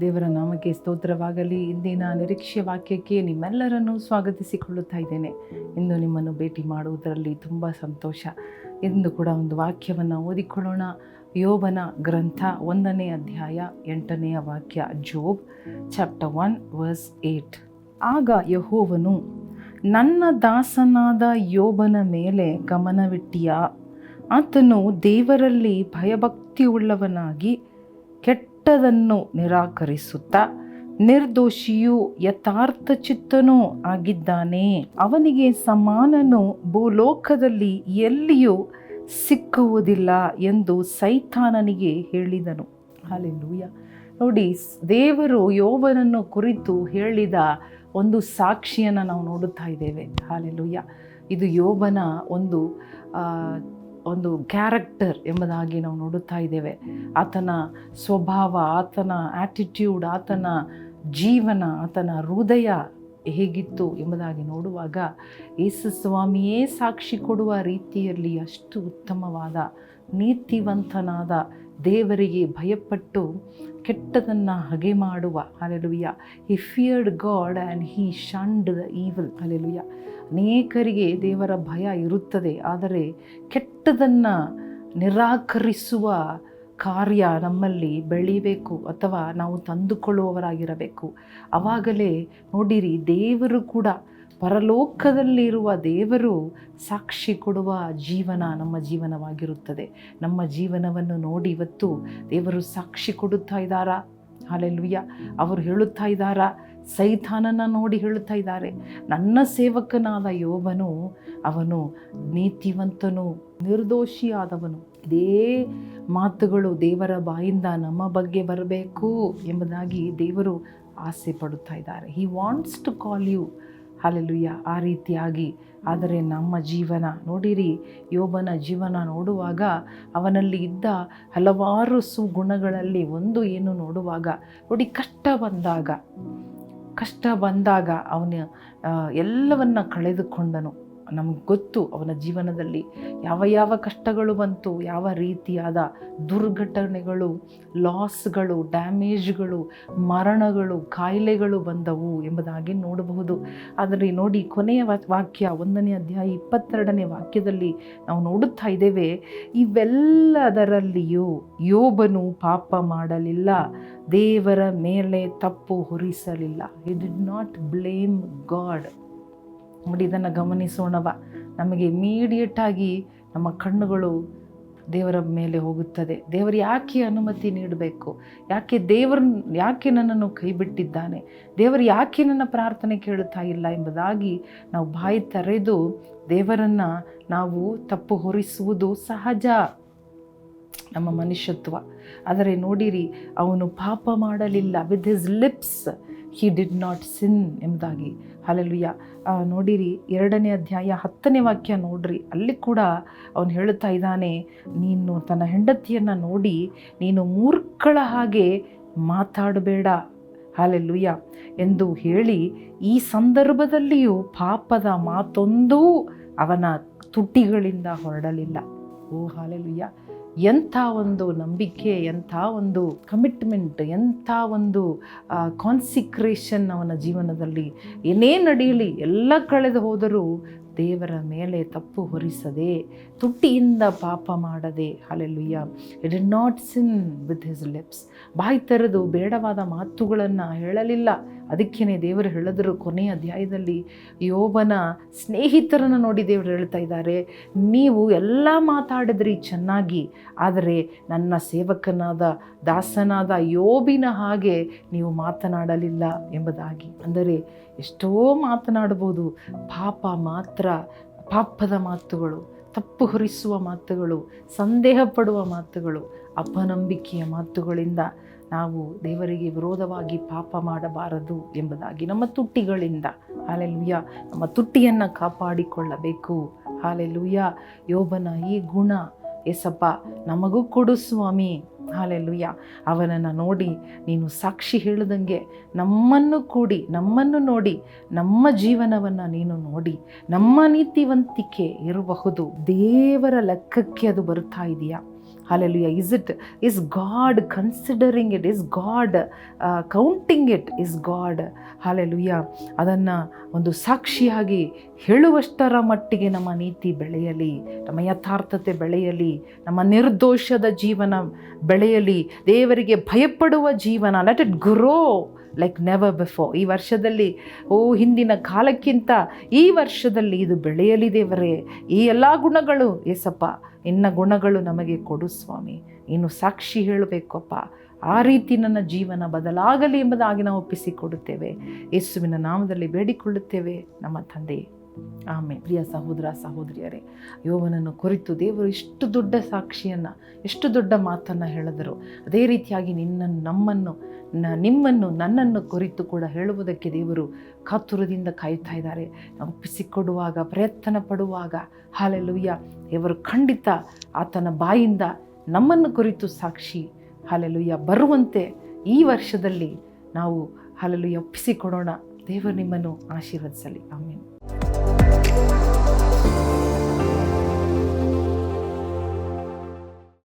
ದೇವರ ನಾಮಕ್ಕೆ ಸ್ತೋತ್ರವಾಗಲಿ. ಇಂದಿನ ನಿರೀಕ್ಷೆ ವಾಕ್ಯಕ್ಕೆ ನಿಮ್ಮೆಲ್ಲರನ್ನು ಸ್ವಾಗತಿಸಿಕೊಳ್ಳುತ್ತಾ ಇದ್ದೇನೆ. ಇಂದು ನಿಮ್ಮನ್ನು ಭೇಟಿ ಮಾಡುವುದರಲ್ಲಿ ತುಂಬ ಸಂತೋಷ. ಇಂದು ಕೂಡ ಒಂದು ವಾಕ್ಯವನ್ನು ಓದಿಕೊಳ್ಳೋಣ. ಯೋಬನ ಗ್ರಂಥ 1ನೇ ಅಧ್ಯಾಯ 8ನೇ ವಾಕ್ಯ. ಜೋಬ್ ಚಾಪ್ಟರ್ 1 ವರ್ಸ್ 8. ಆಗ ಯೆಹೋವನು, ನನ್ನ ದಾಸನಾದ ಯೋಬನ ಮೇಲೆ ಗಮನವಿಟ್ಟಿಯಾ? ಆತನು ದೇವರಲ್ಲಿ ಭಯಭಕ್ತಿಯುಳ್ಳವನಾಗಿ ಕೆಟ್ಟದನ್ನು ನಿರಾಕರಿಸುತ್ತಾ ನಿರ್ದೋಷಿಯೂ ಯಥಾರ್ಥ ಚಿತ್ತನೂ ಆಗಿದ್ದಾನೆ. ಅವನಿಗೆ ಸಮಾನನು ಭೂಲೋಕದಲ್ಲಿ ಎಲ್ಲಿಯೂ ಸಿಕ್ಕುವುದಿಲ್ಲ ಎಂದು ಸೈತಾನನಿಗೆ ಹೇಳಿದನು. ಹಲ್ಲೆಲೂಯಾ. ನೋಡಿ, ದೇವರು ಯೋಬನನ್ನು ಕುರಿತು ಹೇಳಿದ ಒಂದು ಸಾಕ್ಷಿಯನ್ನು ನಾವು ನೋಡುತ್ತಾ ಇದ್ದೇವೆ. ಹಲ್ಲೆಲೂಯಾ. ಇದು ಯೋಬನ ಒಂದು ಕ್ಯಾರೆಕ್ಟರ್ ಎಂಬುದಾಗಿ ನಾವು ನೋಡುತ್ತಾ ಇದ್ದೇವೆ. ಆತನ ಸ್ವಭಾವ, ಆತನ ಆ್ಯಟಿಟ್ಯೂಡ್, ಆತನ ಜೀವನ, ಆತನ ಹೃದಯ ಹೇಗಿತ್ತು ಎಂಬುದಾಗಿ ನೋಡುವಾಗ ಯೇಸು ಸ್ವಾಮಿಯೇ ಸಾಕ್ಷಿ ಕೊಡುವ ರೀತಿಯಲ್ಲಿ ಅಷ್ಟು ಉತ್ತಮವಾದ ನೀತಿವಂತನಾದ, ದೇವರಿಗೆ ಭಯಪಟ್ಟು ಕೆಟ್ಟದನ್ನು ಹಗೆ ಮಾಡುವ. Hallelujah. He feared God and he shunned the evil. Hallelujah. ಅನೇಕರಿಗೆ ದೇವರ ಭಯ ಇರುತ್ತದೆ, ಆದರೆ ಕೆಟ್ಟದನ್ನು ನಿರಾಕರಿಸುವ ಕಾರ್ಯ ನಮ್ಮಲ್ಲಿ ಬೆಳೀಬೇಕು ಅಥವಾ ನಾವು ತಂದುಕೊಳ್ಳುವವರಾಗಿರಬೇಕು. ಆವಾಗಲೇ ನೋಡಿರಿ, ದೇವರು ಕೂಡ, ಪರಲೋಕದಲ್ಲಿರುವ ದೇವರು ಸಾಕ್ಷಿ ಕೊಡುವ ಜೀವನ ನಮ್ಮ ಜೀವನವಾಗಿರುತ್ತದೆ. ನಮ್ಮ ಜೀವನವನ್ನು ನೋಡಿ ಇವತ್ತು ದೇವರು ಸಾಕ್ಷಿ ಕೊಡುತ್ತಾ ಇದ್ದಾರಾ? ಹಲ್ಲೆಲೂಯಾ. ಅವರು ಹೇಳುತ್ತಾ ಇದ್ದಾರಾ? ಸೈತಾನನ ನೋಡಿ ಹೇಳುತ್ತಾ ಇದ್ದಾರೆ, ನನ್ನ ಸೇವಕನಾದ ಯೋಬನು ಅವನು ನೀತಿವಂತನು, ನಿರ್ದೋಷಿಯಾದವನು. ಇದೇ ಮಾತುಗಳು ದೇವರ ಬಾಯಿಂದ ನಮ್ಮ ಬಗ್ಗೆ ಬರಬೇಕು ಎಂಬುದಾಗಿ ದೇವರು ಆಸೆ ಪಡುತ್ತಾ ಇದ್ದಾರೆ. He wants to call you. Hallelujah. ಆ ರೀತಿಯಾಗಿ. ಆದರೆ ನಮ್ಮ ಜೀವನ ನೋಡಿರಿ, ಯೋಬನ ಜೀವನ ನೋಡುವಾಗ ಅವನಲ್ಲಿ ಇದ್ದ ಹಲವಾರು ಸುಗುಣಗಳಲ್ಲಿ ಒಂದು ಏನು ನೋಡುವಾಗ ನೋಡಿ, ಕಷ್ಟ ಬಂದಾಗ ಅವನು ಎಲ್ಲವನ್ನ ಕಳೆದುಕೊಂಡನು. ನಮಗೆ ಗೊತ್ತು ಅವನ ಜೀವನದಲ್ಲಿ ಯಾವ ಕಷ್ಟಗಳು ಬಂತು, ಯಾವ ರೀತಿಯಾದ ದುರ್ಘಟನೆಗಳು, ಲಾಸ್ಗಳು, ಡ್ಯಾಮೇಜ್ಗಳು, ಮರಣಗಳು, ಕಾಯಿಲೆಗಳು ಬಂದವು ಎಂಬುದಾಗಿ ನೋಡಬಹುದು. ಆದರೆ ನೋಡಿ, ಕೊನೆಯ ವಾಕ್ಯ 1ನೇ ಅಧ್ಯಾಯ 22ನೇ ವಾಕ್ಯದಲ್ಲಿ ನಾವು ನೋಡುತ್ತಾ ಇದ್ದೇವೆ, ಇವೆಲ್ಲದರಲ್ಲಿಯೂ ಯೋಬನು ಪಾಪ ಮಾಡಲಿಲ್ಲ, ದೇವರ ಮೇಲೆ ತಪ್ಪು ಹೊರಿಸಲಿಲ್ಲ. He did not blame God. ನೋಡಿ, ಇದನ್ನು ಗಮನಿಸೋಣವ. ನಮಗೆ ಇಮಿಡಿಯೇಟಾಗಿ ನಮ್ಮ ಕಣ್ಣುಗಳು ದೇವರ ಮೇಲೆ ಹೋಗುತ್ತದೆ. ದೇವರು ಯಾಕೆ ಅನುಮತಿ ನೀಡಬೇಕು? ಯಾಕೆ ನನ್ನನ್ನು ಕೈ ಬಿಟ್ಟಿದ್ದಾನೆ? ದೇವರು ಯಾಕೆ ನನ್ನ ಪ್ರಾರ್ಥನೆ ಕೇಳುತ್ತಾ ಇಲ್ಲ ಎಂಬುದಾಗಿ ನಾವು ಬಾಯಿ ತೆರೆದು ದೇವರನ್ನು ನಾವು ತಪ್ಪು ಹೊರಿಸುವುದು ಸಹಜ, ನಮ್ಮ ಮನುಷ್ಯತ್ವ. ಆದರೆ ನೋಡಿರಿ, ಅವನು ಪಾಪ ಮಾಡಲಿಲ್ಲ. With his lips he did not sin ಎಂಬುದಾಗಿ. ಹಲ್ಲೆಲೂಯಾ. ನೋಡಿರಿ, 2ನೇ ಅಧ್ಯಾಯ 10ನೇ ವಾಕ್ಯ ನೋಡ್ರಿ, ಅಲ್ಲಿ ಕೂಡ ಅವನು ಹೇಳುತ್ತಾ ಇದ್ದಾನೆ, ನೀನು ತನ್ನ ಹೆಂಡತಿಯನ್ನು ನೋಡಿ ನೀನು ಮೂರ್ಖಳ ಹಾಗೆ ಮಾತಾಡಬೇಡ. ಹಲ್ಲೆಲೂಯಾ ಎಂದು ಹೇಳಿ, ಈ ಸಂದರ್ಭದಲ್ಲಿಯೂ ಪಾಪದ ಮಾತೊಂದೂ ಅವನ ತುಟಿಗಳಿಂದ ಹೊರಡಲಿಲ್ಲ. ಓ ಹಲ್ಲೆಲೂಯಾ. ಎಂಥ ಒಂದು ನಂಬಿಕೆ, ಎಂಥ ಒಂದು ಕಮಿಟ್ಮೆಂಟ್, ಎಂಥ ಒಂದು ಕಾನ್ಸಿಕ್ರೇಷನ್ ಅವನ ಜೀವನದಲ್ಲಿ. ಏನೇ ನಡೆಯಲಿ, ಎಲ್ಲ ಕಳೆದು ಹೋದರೂ ದೇವರ ಮೇಲೆ ತಪ್ಪು ಹೊರಿಸದೆ, ತುಟಿಯಿಂದ ಪಾಪ ಮಾಡದೆ. Hallelujah. It did not sin with his lips. ಬಾಯಿ ತೆರೆದು ಬೇಡವಾದ ಮಾತುಗಳನ್ನು ಹೇಳಲಿಲ್ಲ. ಅದಕ್ಕೇ ದೇವರು ಹೇಳಿದರು ಕೊನೆಯ ಅಧ್ಯಾಯದಲ್ಲಿ, ಯೋಬನ ಸ್ನೇಹಿತರನ್ನು ನೋಡಿ ದೇವರು ಹೇಳ್ತಾ ಇದ್ದಾರೆ, ನೀವು ಎಲ್ಲ ಮಾತಾಡಿದ್ರಿ ಚೆನ್ನಾಗಿ, ಆದರೆ ನನ್ನ ಸೇವಕನಾದ ದಾಸನಾದ ಯೋಬಿನ ಹಾಗೆ ನೀವು ಮಾತನಾಡಲಿಲ್ಲ ಎಂಬುದಾಗಿ. ಅಂದರೆ ಎಷ್ಟೋ ಮಾತನಾಡ್ಬೋದು, ಪಾಪದ ಮಾತುಗಳು, ತಪ್ಪು ಹೊರಿಸುವ ಮಾತುಗಳು, ಸಂದೇಹ ಪಡುವ ಮಾತುಗಳು, ಅಪನಂಬಿಕೆಯ ಮಾತುಗಳಿಂದ ನಾವು ದೇವರಿಗೆ ವಿರೋಧವಾಗಿ ಪಾಪ ಮಾಡಬಾರದು ಎಂಬುದಾಗಿ ನಮ್ಮ ತುಟಿಗಳಿಂದ. ಹಲ್ಲೆಲೂಯಾ. ನಮ್ಮ ತುಟಿಯನ್ನು ಕಾಪಾಡಿಕೊಳ್ಳಬೇಕು. ಹಲ್ಲೆಲೂಯಾ. ಯೋಬನ ಈ ಗುಣ ಏಸಪ್ಪ ನಮಗೂ ಕೊಡು ಸ್ವಾಮಿ. ಹಲ್ಲೆಲೂಯಾ. ಅವನನ್ನು ನೋಡಿ ನೀನು ಸಾಕ್ಷಿ ಹೇಳಿದಂಗೆ ನಮ್ಮನ್ನು ನೋಡಿ, ನಮ್ಮ ಜೀವನವನ್ನು ನೀನು ನೋಡಿ, ನಮ್ಮ ನೀತಿವಂತಿಕೆ ಇರಬಹುದು. ದೇವರ ಲೆಕ್ಕಕ್ಕೆ ಅದು ಬರ್ತಾ ಇದೆಯಾ? Hallelujah. Is god considering it? Is god counting it? Is god hallelujah ಅದನ್ನು ಒಂದು ಸಾಕ್ಷಿಯಾಗಿ ಹೇಳುವಷ್ಟರ ಮಟ್ಟಿಗೆ ನಮ್ಮ ನೀತಿ ಬೆಳೆಯಲಿ, ನಮ್ಮ ಯಥಾರ್ಥತೆ ಬೆಳೆಯಲಿ, ನಮ್ಮ ನಿರ್ದೋಷದ ಜೀವನ ಬೆಳೆಯಲಿ, ದೇವರಿಗೆ ಭಯಪಡುವ ಜೀವನ. Let it grow like never before. ಈ ವರ್ಷದಲ್ಲಿ ಹಿಂದಿನ ಕಾಲಕ್ಕಿಂತ ಈ ವರ್ಷದಲ್ಲಿ ಇದು ಬೆಳೆಯಲಿ ದೇವರೇ. ಈ ಎಲ್ಲ ಗುಣಗಳು ಏಸಪ್ಪ, ಇನ್ನ ಗುಣಗಳು ನಮಗೆ ಕೊಡು ಸ್ವಾಮಿ. ಇನ್ನು ಸಾಕ್ಷಿ ಹೇಳಬೇಕಪ್ಪ, ಆ ರೀತಿ ನನ್ನ ಜೀವನ ಬದಲಾಗಲಿ ಎಂಬುದಾಗಿ ನಾವು ಒಪ್ಪಿಸಿಕೊಡುತ್ತೇವೆ. ಯೇಸುವಿನ ನಾಮದಲ್ಲಿ ಬೇಡಿಕೊಳ್ಳುತ್ತೇವೆ ನಮ್ಮ ತಂದೆ, ಆಮೇಲೆ. ಪ್ರಿಯ ಸಹೋದರ ಸಹೋದರಿಯರೇ, ಯೋಬನನ್ನು ಕುರಿತು ದೇವರು ಎಷ್ಟು ದೊಡ್ಡ ಸಾಕ್ಷಿಯನ್ನು, ಎಷ್ಟು ದೊಡ್ಡ ಮಾತನ್ನು ಹೇಳಿದರು. ಅದೇ ರೀತಿಯಾಗಿ ನಿಮ್ಮನ್ನು ನನ್ನನ್ನು ಕುರಿತು ಕೂಡ ಹೇಳುವುದಕ್ಕೆ ದೇವರು ಕಾತುರದಿಂದ ಕಾಯುತ್ತಾ ಇದ್ದಾರೆ. ನಾವು ಒಪ್ಪಿಸಿಕೊಡುವಾಗ, ಪ್ರಯತ್ನ ಪಡುವಾಗ, ಹಾಲೆಲೂಯ್ಯ, ದೇವರು ಖಂಡಿತ ಆತನ ಬಾಯಿಂದ ನಮ್ಮನ್ನು ಕುರಿತು ಸಾಕ್ಷಿ ಹಾಲೆಲೂಯ್ಯ ಬರುವಂತೆ ಈ ವರ್ಷದಲ್ಲಿ ನಾವು ಹಾಲೆಲೂಯ್ಯ ಒಪ್ಪಿಸಿಕೊಡೋಣ. ದೇವರು ನಿಮ್ಮನ್ನು ಆಶೀರ್ವದಿಸಲಿ. ಆಮೇಲೆ.